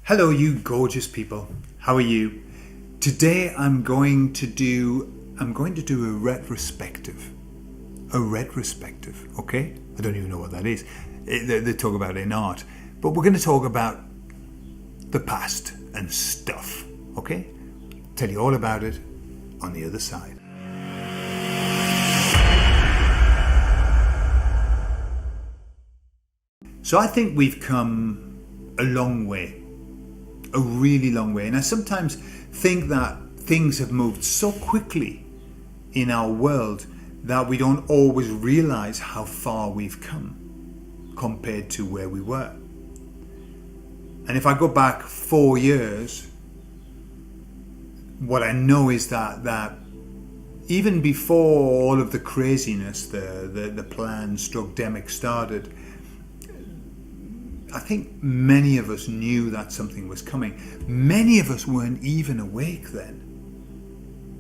Hello, you gorgeous people. How are you? Today I'm going to do a retrospective. A retrospective, okay? I don't even know what that is. They talk about it in art. But we're going to talk about the past and stuff, okay? Tell you all about it on the other side. So I think we've come a long way. A really long way. And I sometimes think that things have moved so quickly in our world that we don't always realize how far we've come compared to where we were. And if I go back 4 years, what I know is that even before all of the craziness, the plan-stroke-demic started, I think many of us knew that something was coming. Many of us weren't even awake then.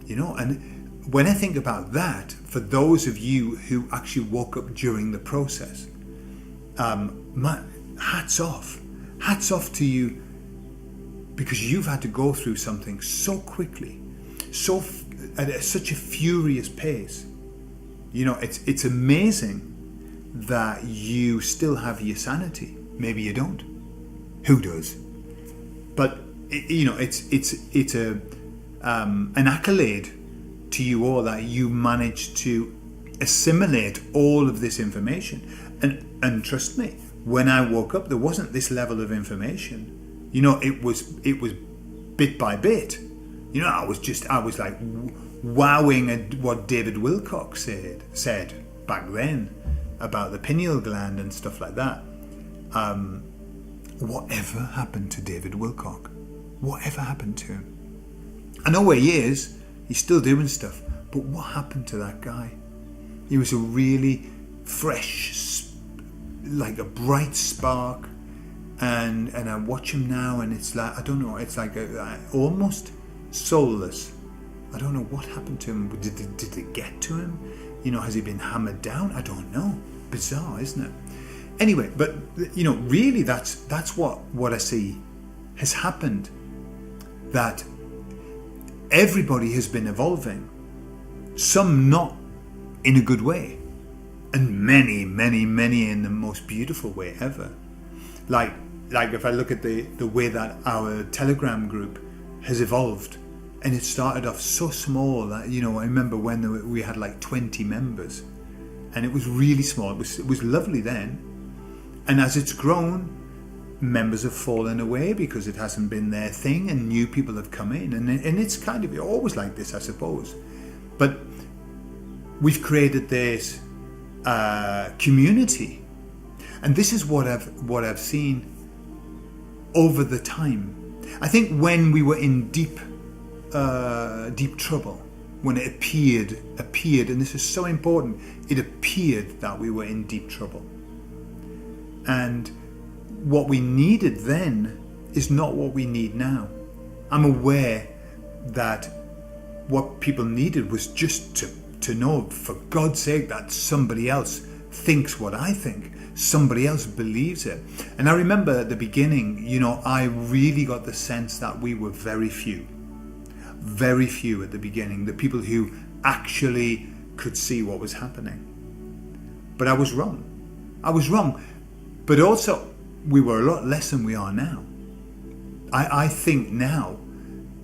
You know, and when I think about that, for those of you who actually woke up during the process, hats off. Hats off to you, because you've had to go through something so quickly, at such a furious pace. You know, it's amazing that you still have your sanity. Maybe you don't. Who does? But you know, it's an accolade to you all that you managed to assimilate all of this information. And trust me, when I woke up, there wasn't this level of information. You know, it was bit by bit. You know, I was like wowing at what David Wilcock said back then about the pineal gland and stuff like that. Whatever happened to David Wilcock? Whatever happened to him? I know where he is. He's still doing stuff. But what happened to that guy? He was a really fresh, like a bright spark. And I watch him now, and it's like, I don't know, it's like almost soulless. I don't know what happened to him. Did it get to him? You know, has he been hammered down? I don't know. Bizarre, isn't it? Anyway, but you know, really, that's what I see has happened. That everybody has been evolving, some not in a good way, and many in the most beautiful way ever. Like if I look at the way that our Telegram group has evolved, and it started off so small that, you know, I remember when we had like 20 members, and it was really small. It was lovely then. And as it's grown, members have fallen away because it hasn't been their thing, and new people have come in. And it's kind of always like this, I suppose. But we've created this community. And this is what I've seen over the time. I think when we were in deep trouble, when it appeared, and this is so important, it appeared that we were in deep trouble. And what we needed then is not what we need now. I'm aware that what people needed was just to know, for God's sake, that somebody else thinks what I think. Somebody else believes it. And I remember at the beginning, you know, I really got the sense that we were very few at the beginning, the people who actually could see what was happening. But I was wrong. But also, we were a lot less than we are now. I think now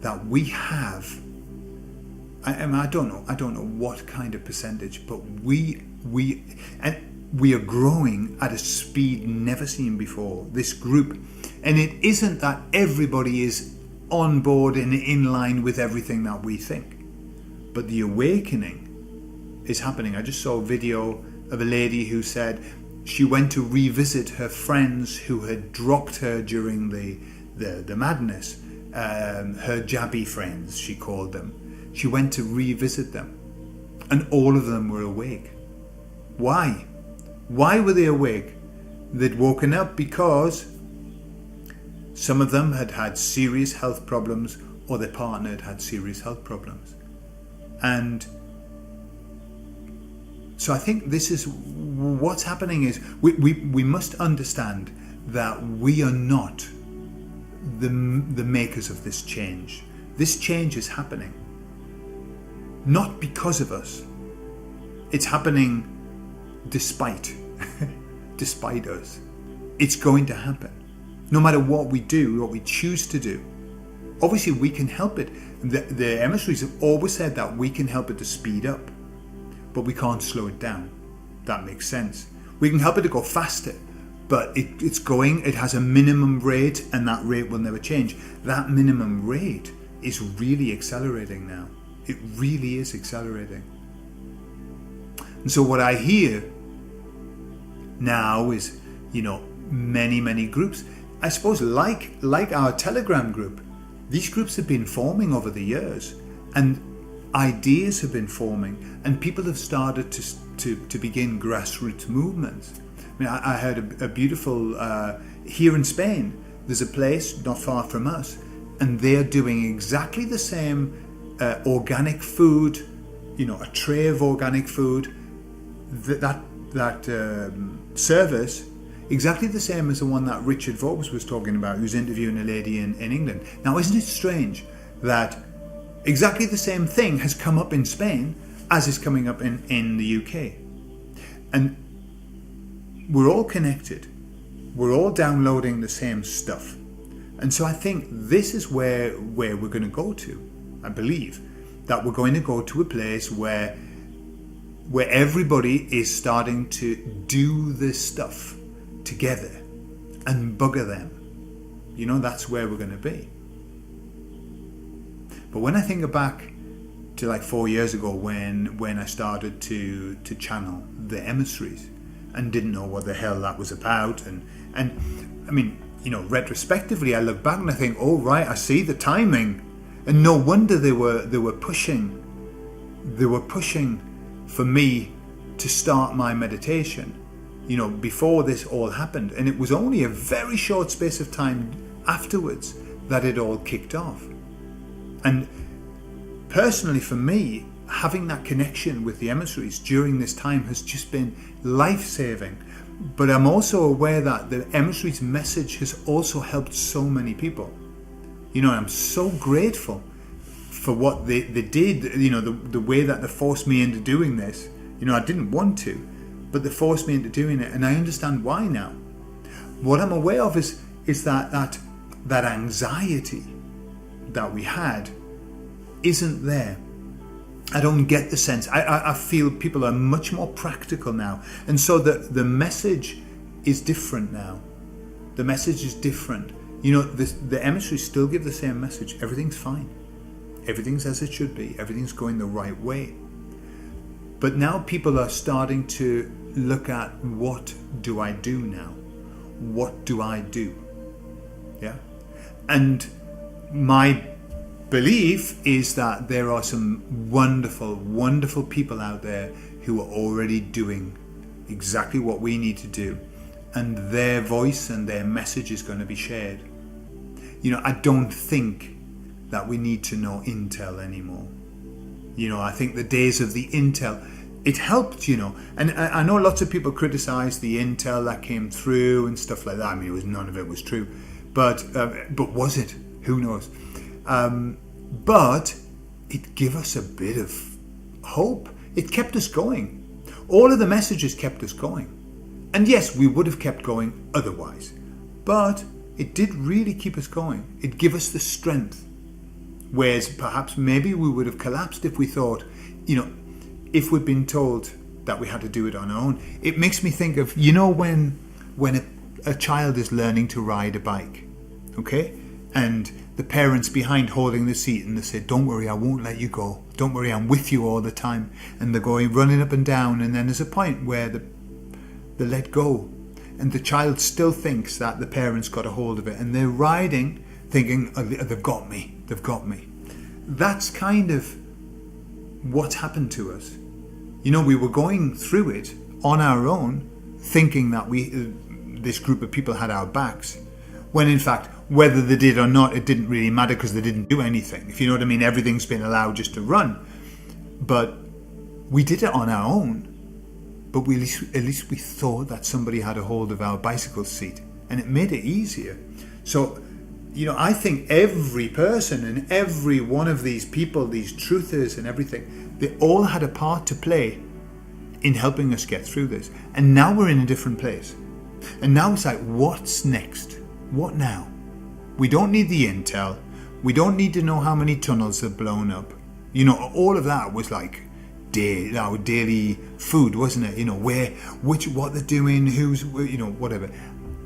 that we have, I don't know what kind of percentage, but we are growing at a speed never seen before, this group. And it isn't that everybody is on board and in line with everything that we think, but the awakening is happening. I just saw a video of a lady who said she went to revisit her friends who had dropped her during the madness, her jabby friends, she called them. She went to revisit them, and all of them were awake. Why? Why were they awake? They'd woken up because some of them had had serious health problems, or their partner had had serious health problems. And so I think this is what's happening is we must understand that we are not the makers of this change. This change is happening not because of us. It's happening despite despite us. It's going to happen no matter what we do, what we choose to do. Obviously we can help it. The emissaries have always said that we can help it to speed up, but we can't slow it down. That makes sense. We can help it to go faster, but it has a minimum rate, and that rate will never change. That minimum rate is really accelerating now. It really is accelerating. And so what I hear now is, many groups, I suppose like our Telegram group, these groups have been forming over the years, and ideas have been forming, and people have started to begin grassroots movements. I mean, I heard a beautiful, here in Spain, there's a place not far from us, and they're doing exactly the same organic food, a tray of organic food, that service, exactly the same as the one that Richard Forbes was talking about, who's interviewing a lady in England. Now, isn't it strange that exactly the same thing has come up in Spain as is coming up in the UK? And we're all connected. We're all downloading the same stuff. And so I think this is where we're going to go to. I believe that we're going to go to a place where everybody is starting to do this stuff together and bugger them. That's where we're going to be. But when I think back to like 4 years ago when I started to channel the emissaries and didn't know what the hell that was about, and I mean, retrospectively I look back and I think, oh right, I see the timing, and no wonder they were pushing for me to start my meditation, before this all happened. And it was only a very short space of time afterwards that it all kicked off. And personally for me, having that connection with the emissaries during this time has just been life-saving. But I'm also aware that the emissaries' message has also helped so many people. I'm so grateful for what they did, the way that they forced me into doing this. I didn't want to, but they forced me into doing it, and I understand why now. What I'm aware of is that anxiety that we had isn't there. I don't get the sense. I feel people are much more practical now, and so the message is different now. The message is different. The emissaries still give the same message. Everything's fine. Everything's as it should be. Everything's going the right way. But now people are starting to look at, what do I do now? What do I do? Yeah. And my belief is that there are some wonderful people out there who are already doing exactly what we need to do, and their voice and their message is going to be shared. I don't think that we need to know Intel anymore. I think the days of the Intel, it helped, and I know lots of people criticize the Intel that came through and stuff like that. I mean, none of it was true, but was it? Who knows? But it gave us a bit of hope. It kept us going. All of the messages kept us going. And yes, we would have kept going otherwise. But it did really keep us going. It gave us the strength. Whereas perhaps maybe we would have collapsed if we thought, if we'd been told that we had to do it on our own. It makes me think of, when a child is learning to ride a bike, okay? And the parents behind holding the seat, and they say, don't worry, I won't let you go. Don't worry, I'm with you all the time. And they're going running up and down, and then there's a point where they let go. And the child still thinks that the parents got a hold of it, and they're riding thinking, oh, they've got me. That's kind of what's happened to us. We were going through it on our own, thinking that this group of people had our backs, when in fact, whether they did or not, it didn't really matter, because they didn't do anything. If you know what I mean, everything's been allowed just to run. But we did it on our own. But at least we thought that somebody had a hold of our bicycle seat, and it made it easier. So I think every person and every one of these people, these truthers and everything, they all had a part to play in helping us get through this. And now we're in a different place. And now it's like, what's next? What now? We don't need the intel. We don't need to know how many tunnels have blown up. All of that was like our daily food, wasn't it? What they're doing, who's, whatever.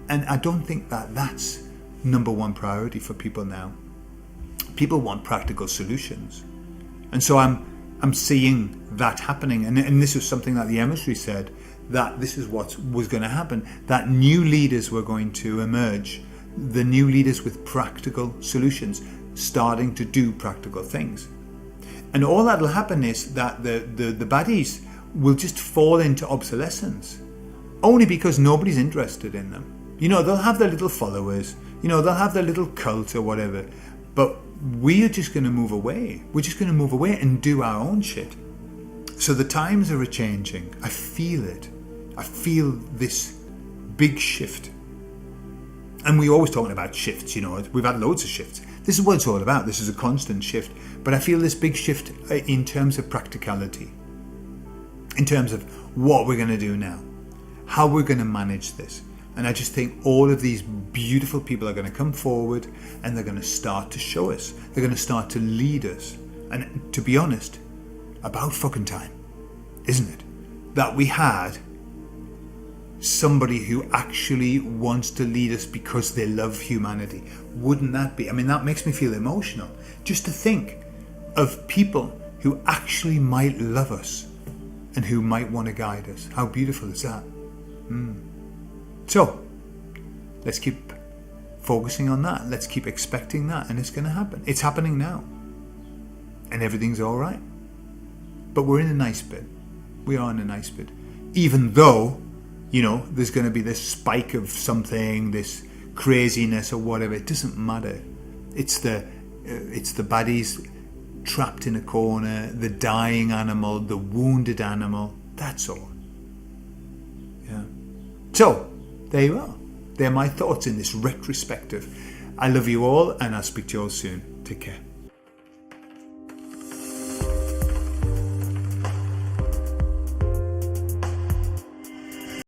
And I don't think that that's number one priority for people now. People want practical solutions. And so I'm seeing that happening. And this was something that the emissary said, that this is what was going to happen, that new leaders were going to emerge, the new leaders with practical solutions, starting to do practical things. And all that'll happen is that the baddies will just fall into obsolescence, only because nobody's interested in them. They'll have their little followers, they'll have their little cult or whatever, but we are just going to move away. We're just going to move away and do our own shit. So the times are changing. I feel it. I feel this big shift. And we're always talking about shifts, we've had loads of shifts. This is what it's all about. This is a constant shift. But I feel this big shift in terms of practicality, in terms of what we're going to do now, how we're going to manage this. And I just think all of these beautiful people are going to come forward and they're going to start to show us. They're going to start to lead us. And to be honest, about fucking time, isn't it? That we had somebody who actually wants to lead us because they love humanity. Wouldn't that be? That makes me feel emotional. Just to think of people who actually might love us and who might want to guide us. How beautiful is that? So, let's keep focusing on that. Let's keep expecting that, and it's going to happen. It's happening now. And everything's all right. But we're in a nice bit. We are in a nice bit. Even though, there's going to be this spike of something, this craziness or whatever. It doesn't matter. It's the baddies trapped in a corner, the dying animal, the wounded animal. That's all. Yeah. So, there you are. They're my thoughts in this retrospective. I love you all, and I'll speak to you all soon. Take care.